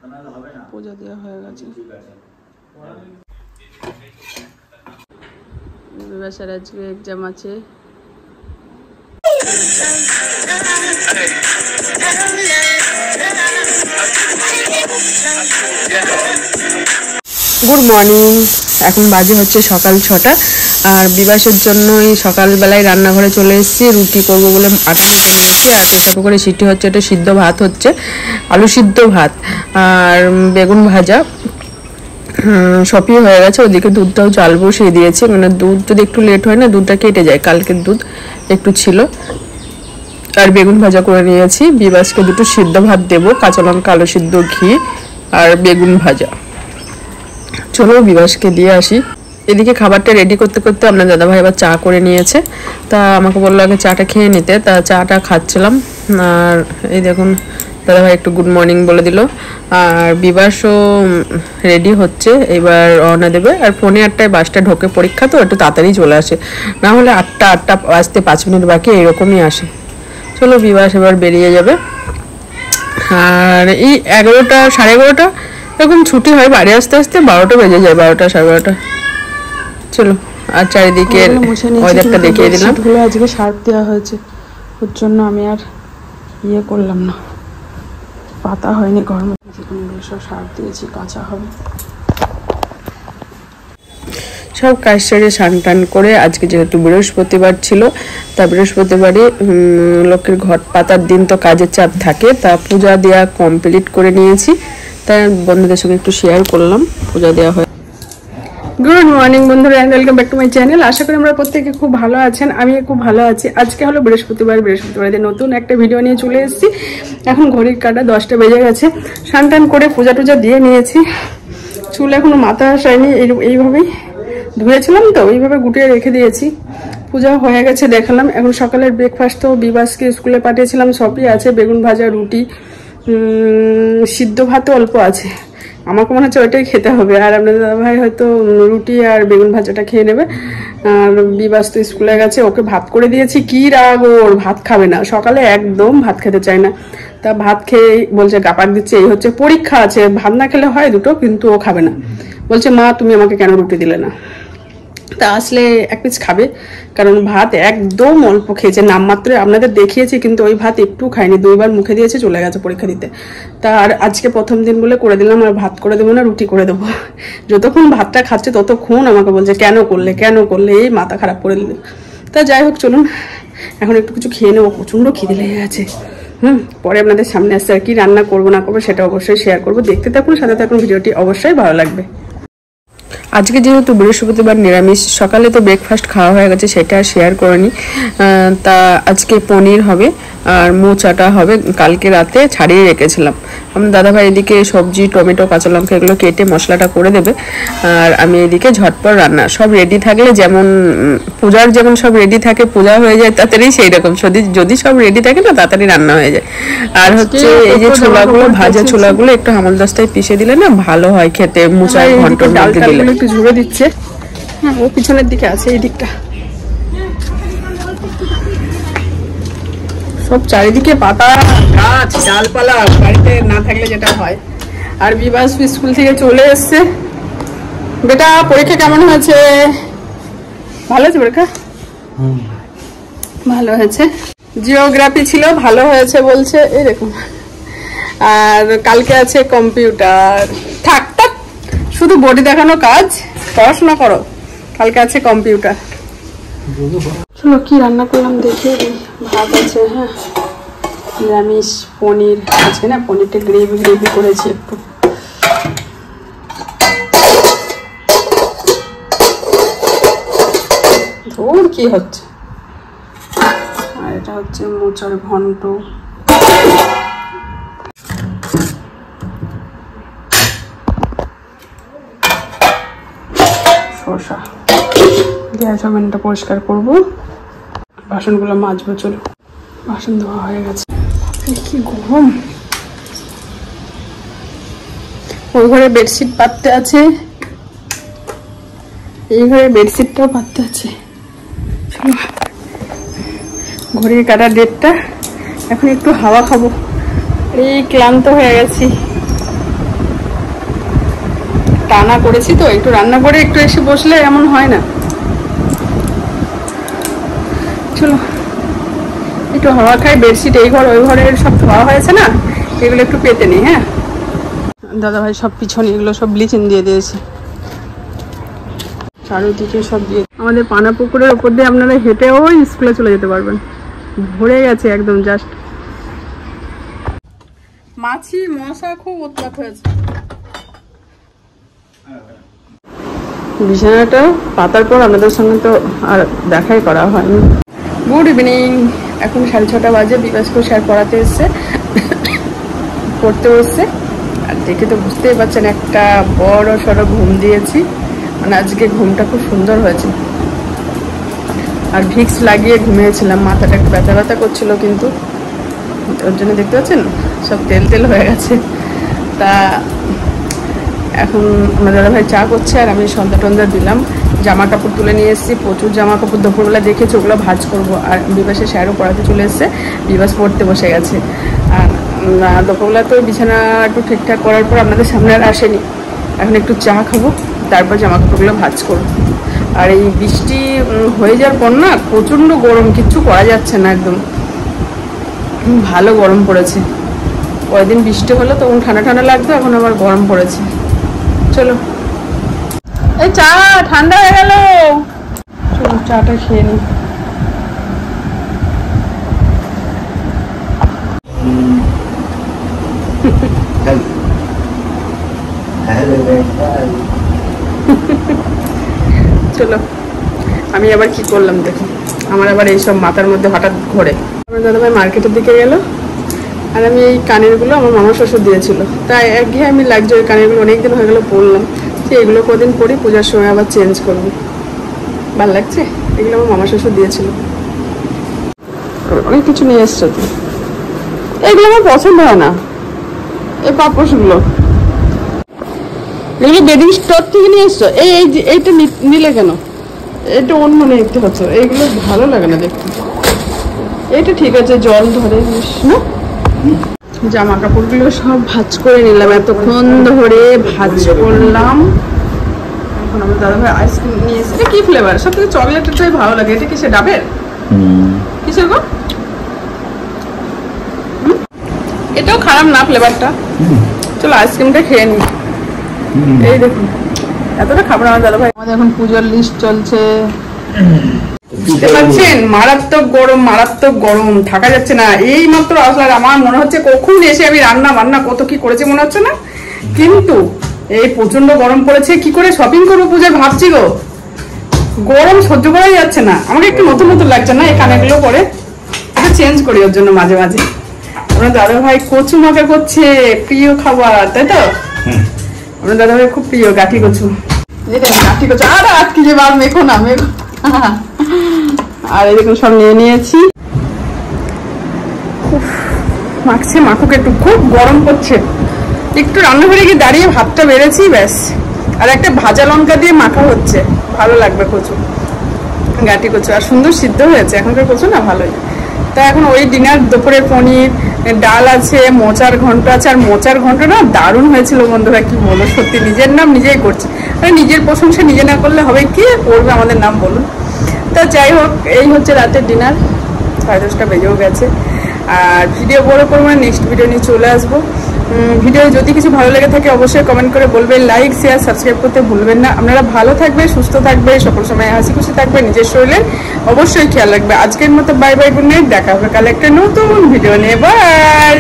পূজা দেওয়া হয়ে গেছে। বিবাসের আজকে এক্সাম আছে। Good morning. এখন বাজে হচ্ছে সকাল 6টা। আর বিবাসের জন্য এই সকালবেলায় রান্নাঘরে চলে এসেছি। রুটি করবো বলে আটা মেখে নিয়েছি। আর প্রেসার কুকারে সিটি হচ্ছে, এটা সিদ্ধ ভাত হচ্ছে, আলু সিদ্ধ ভাত আর বেগুন ভাজা সবই হয়ে গেছে। ওদিকে দুধটাও চাল বসিয়ে দিয়েছি, মানে দুধ যদি একটু লেট হয় না দুধটা কেটে যায়, কালকের দুধ একটু ছিল। আর বেগুন ভাজা করে নিয়েছি। বিবাসকে দুটো সিদ্ধ ভাত দেবো, কাঁচা লঙ্কা আলু সিদ্ধ ঘি আর বেগুন ভাজা। চলো বিবাসকে দিয়ে আসি। এদিকে খাবারটা রেডি করতে করতে আপনার দাদাভাই আবার চা করে নিয়েছে। তা আমাকে বললো আগে চাটা খেয়ে নিতে, তা চাটা খাচ্ছিলাম। আর এই দেখুন দাদাভাই একটু গুড মর্নিং বলে দিল। আর বিবাসও রেডি হচ্ছে, এবার রওনা দেবে। আর 8:45 বাসটা ঢোকে, পরীক্ষা তো একটু তাড়াতাড়ি চলে আসে, না হলে 8টা বাজতে 5 মিনিট বাকি এরকমই আসে। চলো বিবাস এবার বেরিয়ে যাবে। আর এই 11টা 11:30 এরকম ছুটি হয়, বাড়ি আসতে আসতে 12টা বেজে যায়, 12টা 12:30। চলো আর চারিদিকে ওয়েদারটা দেখিয়ে দিলাম। আজকে শার্প দেওয়া হয়েছে, ওর জন্য আমি আর ইয়ে করলাম না, পাতা হয়নি গরমে। সব শার্প দিয়েছি, কাঁচা হবে। সব কাজ সেরে স্নান টান করে আজকে যেহেতু বৃহস্পতিবার ছিল, তা বৃহস্পতিবারই লক্ষ্মীর ঘট পাতার দিন তো কাজের চাপ থাকে, তা পূজা দেওয়া কমপ্লিট করে নিয়েছি। তাই বন্ধুদের সঙ্গে একটু শেয়ার করলাম, পূজা দেওয়া হয়। গুড মর্নিং বন্ধুরা, welcome back to my channel. আশা করি আমরা প্রত্যেকে খুব ভালো আছেন, আমি খুব ভালো আছি। আজকে হলো বৃহস্পতিবার নতুন একটা ভিডিও নিয়ে চলে এসেছি। এখন ঘড়ির কাঁটা 10টা বেজে গেছে। স্নান টান করে পূজা টুজা দিয়ে নিয়েছি। চুল এখনো মাথা আসায়নি, এইভাবেই ধুয়েছিলাম তো এইভাবে গুটিয়ে রেখে দিয়েছি। পূজা হয়ে গেছে দেখালাম। এখন সকালের ব্রেকফাস্ট তো বিবাসকে স্কুলে পাঠিয়েছিলাম, সবই আছে, বেগুন ভাজা, রুটি, সিদ্ধ ভাতও অল্প আছে। আমাকে মনে হচ্ছে ওইটাই খেতে হবে। আর আপনাদের দাদাভাই হয়তো রুটি আর বেগুন ভাজাটা খেয়ে নেবে। আর বিবাস তো স্কুলে গেছে, ওকে ভাত করে দিয়েছি। কি রাগ ওর, ভাত খাবে না, সকালে একদম ভাত খেতে চায় না। তা ভাত খেয়ে বলছে গাপাক দিচ্ছে, এই হচ্ছে পরীক্ষা আছে, ভাত না খেলে হয় দুটো, কিন্তু ও খাবে না। বলছে মা তুমি আমাকে কেন রুটি দিলে না। তা আসলে এক পিস খাবে, কারণ ভাত একদম অল্প খেয়েছে, নামমাত্র আপনাদের দেখিয়েছি, কিন্তু ওই ভাত একটু খায়নি, 2বার মুখে দিয়েছে, চলে গেছে পরীক্ষা দিতে। তা আর আজকে প্রথম দিন বলে করে দিলাম, আর ভাত করে দেবো না, রুটি করে দেবো। যতক্ষণ ভাতটা খাচ্ছে ততক্ষণ আমাকে বলছে কেন করলে, এই মাথা খারাপ করে দিলে। তা যাই হোক চলুন এখন একটু কিছু খেয়ে নেবো, প্রচণ্ড খিদে লেগে গেছে। পরে আপনাদের সামনে আসছে, আর কি রান্না করবো না করবো সেটা অবশ্যই শেয়ার করবো। দেখতে থাকুন, সাথে থাকুন, ভিডিওটি অবশ্যই ভালো লাগবে। আজকে যেহেতু বৃহস্পতিবার নিরামিষ, সকালে তো ব্রেকফাস্ট খাওয়া হয়ে গেছে, সেটা শেয়ার করিনি। তা আজকে পনির হবে আর মোচাটা হবে, কালকে রাতে ছাড়িয়ে রেখেছিলাম। আমার দাদাভাই এদিকে সবজি টমেটো কাঁচা লঙ্কা এগুলো কেটে মশলাটা করে দেবে, আর আমি এদিকে ঝটপট রান্না। সব রেডি থাকলে যেমন পূজার যেমন সব রেডি থাকে, পূজা হয়ে যায় তাড়াতাড়ি, সেই রকম যদি সব রেডি থাকে না তাড়াতাড়ি রান্না হয়ে যায়। আর হচ্ছে এই যে ছোলাগুলো, ভাজা ছোলাগুলো একটু হামালদস্তায় পিষে দিলে না ভালো হয় খেতে, মোচার ঘন্টর মধ্যে দিলে। একটু ঝুড়ে দিচ্ছে, হ্যাঁ ও পিছনের দিকে আছে, এই দিকটা সব চারিদিকে পাতা গাছ ডালপালা, বাড়িতে না থাকলে যেটা হয়। আর বিবাস স্কুল থেকে চলে এসছে। বেটা পরীক্ষা কেমন হয়েছে? ভালো হয়েছে পরীক্ষা? ভালো হয়েছে। জিওগ্রাফি ছিল, ভালো হয়েছে বলছে, এরকম। আর কালকে আছে কম্পিউটার। থাক শুধু বডি দেখানো কাজ, পড়াশোনা করো। কালকে আছে কম্পিউটার। চলো কি রান্না করলাম দেখিয়ে দিই। ভাত আছে, হ্যাঁ নিরামিষ, পনির আছে না, পনিরটা গ্রেভি করেছি একটু। ধুর কি হচ্ছে। আর এটা হচ্ছে মোচার ঘন্ট। শসা। গ্যাস ওভেনটা পরিষ্কার করবো, বাসনগুলো মাজবো। চলো বাসন ধোয়া হয়ে গেছে। কি গরম। ওই ঘরে বেডশিট পাততে আছে, এই ঘরে বেডশিটটাও পাততে আছে। চলো ঘড়ির কাটা 1:30, এখন একটু হাওয়া খাবো। এই ক্লান্ত হয়ে গেছি। টানা করেছি তো, একটু রান্না করে একটু এসে বসলে এমন হয় না। চলো একটু হাওয়া খাই। বেডশিট এই ঘর ওই ঘরের সব ধোয়া হয়েছে না, এগুলো একটু পেতে নিই। হ্যাঁ দাদাভাই সব পিছনে এগুলো সব ব্লিচিং দিয়ে দিয়েছে, চারিদিকে সব দিয়ে। আমাদের পানা পুকুরের উপর দিয়ে আপনারা হেঁটেও স্কুলে চলে যেতে পারবেন, ভরে গেছে একদম। জাস্ট মাছি মশা খুব উৎপাত হয়েছে। বিছানাটা পাতার পর আপনাদের সঙ্গে তো আর দেখাই করা হয়নি। গুড ইভিনিং, এখন 6:30 বাজে। বিকাশকে স্যার পড়াতে এসছে, পড়তে বসছে। আর দেখে তো বুঝতেই পারছেন একটা বড় সড়ো ঘুম দিয়েছি, মানে আজকে ঘুমটা খুব সুন্দর হয়েছে। আর ভিক্স লাগিয়ে ঘুমিয়েছিলাম, মাথাটা একটু ব্যথা ব্যথা করছিল, কিন্তু ওর জন্য দেখতে পাচ্ছেন সব তেল তেল হয়ে গেছে। তা এখন আমার দাদাভাই চা করছে আর আমি সন্ধ্যা টন্ধা দিলাম। জামা কাপড় তুলে নিয়ে এসেছি, প্রচুর জামা কাপড়। দুপুরবেলা দেখেছি ওগুলো ভাঁজ করবো। আর বিবাসের স্যারও পড়াতে চলে এসছে, বিবাস পড়তে বসে গেছে। আর দুপুরবেলা তো বিছানা একটু ঠিকঠাক করার পর আপনাদের সামনে আর আসেনি। এখন একটু চা খাবো, তারপর জামা কাপড়গুলো ভাঁজ করবো। আর এই বৃষ্টি হয়ে যাওয়ার পর না প্রচণ্ড গরম, কিচ্ছু করা যাচ্ছে না, একদম ভালো গরম পড়েছে। কয়েকদিন বৃষ্টি হলো তখন ঠান্ডা ঠান্ডা লাগতো, এখন আবার গরম পড়েছে। চলো এই চা ঠান্ডা হয়ে গেল, চলো চাটা খেয়ে নি। চলো আমি আবার কি করলাম দেখো, আমার আবার এইসব মাথার মধ্যে হঠাৎ ঘোরে। আমার দাদাভাই মার্কেটের দিকে গেল, আর আমি এই কানেরগুলো আমার মামা শ্বশুর দিয়েছিল, তাই একঘেয়ে আমি লাগছে। ওই কানেরগুলো অনেকদিন হয়ে গেলো পরলাম, যে এগুলো কদিন পরি, পূজার সময় আবার চেঞ্জ করবো, ভালো লাগছে। এগুলো আমার মামা শ্বশুর দিয়েছিল। অনেক কিছু নিয়ে এসছো তো, এগুলো আমার পছন্দ হয় না, এই পাপোশগুলো। এগুলো বেডিং স্টোর থেকে নিয়ে এসছো? এইটা নিলে কেন? এটা অন্য নিতে হচ্ছে, এইগুলো ভালো লাগে না দেখতে। এইটা ঠিক আছে, জল ধরে না। জামা কাপড়গুলো সব ভাঁজ করে নিলাম, এতক্ষণ ধরে ভাঁজ করলাম। এখন আমার দাদাভাই আইসক্রিম নিয়ে এসেছে। এটা কি ফ্লেভার? সব থেকে চকলেটটাই ভালো লাগে। এটা কিসের? ডাবের? কিসের গো? এটাও খারাপ না ফ্লেভারটা। চলো আইসক্রিমটা খেয়ে নি। এই দেখুন এতটা খাবার আমার দাদাভাই। আমাদের এখন পুজোর লিস্ট চলছে, বুঝতে পারছেন? মারাত্মক গরম, মারাত্মক গরম, থাকা যাচ্ছে না। এই মাত্র আসলে আমার মনে হচ্ছে কখন এসে আমি রান্না বান্না কত কি করেছি মনে হচ্ছে না, কিন্তু এই প্রচন্ড গরম পড়েছে। কি করে শপিং করবো পূজায় ভাবছি গো, গরম সহ্য করাই যাচ্ছে না। আমাকে একটু নতুন নতুন লাগছে না এই কানেগুলো পরে, এটা চেঞ্জ করি ওর জন্য মাঝে মাঝে। আপনার দাদাভাই কচু মাখা করছে, প্রিয় খাবার, তাই তো? আপনার দাদাভাই খুব প্রিয় গাঠি কচু। গাঠি কচু আর আজকে যে বার মেখো না, মেখো। আর এই দেখুন সব নিয়ে নিয়েছি, মাখছে মাখুক একটু, খুব গরম করছে। একটু রান্নাঘরে গিয়ে দাঁড়িয়ে ভাতটা বেড়েছি ব্যাস। আর একটা ভাজা লঙ্কা দিয়ে মাখা হচ্ছে, ভালো লাগবে কচু, গাটি কচু। আর সুন্দর সিদ্ধ হয়েছে এখনকার কচু না, ভালোই। তা এখন ওই ডিনার, দুপুরে পনির, ডাল আছে, মোচার ঘন্ট আছে। আর মোচার ঘন্ট না দারুণ হয়েছিল বন্ধুরা, কি বলো, সত্যি নিজের নাম নিজেই করছে। মানে নিজের প্রশংসা নিজে না করলে হবে কি, করবে আমাদের নাম বলুন। তা যাই হোক, এই হচ্ছে রাতের ডিনার। 10:30 বেজেও গেছে। আর ভিডিও বড় করবো না, নেক্সট ভিডিও নিয়ে চলে আসবো। ভিডিও যদি কিছু ভালো লেগে থাকে অবশ্যই কমেন্ট করে বলবেন, লাইক শেয়ার সাবস্ক্রাইব করতে ভুলবেন না। আপনারা ভালো থাকবে, সুস্থ থাকবে, সকল সময় হাসি খুশি থাকবে, নিজের শরীরের অবশ্যই খেয়াল রাখবে। আজকের মতো বাই বাই, গুড নাইট। দেখা হবে কাল একটা নতুন ভিডিও নিয়ে, বাই।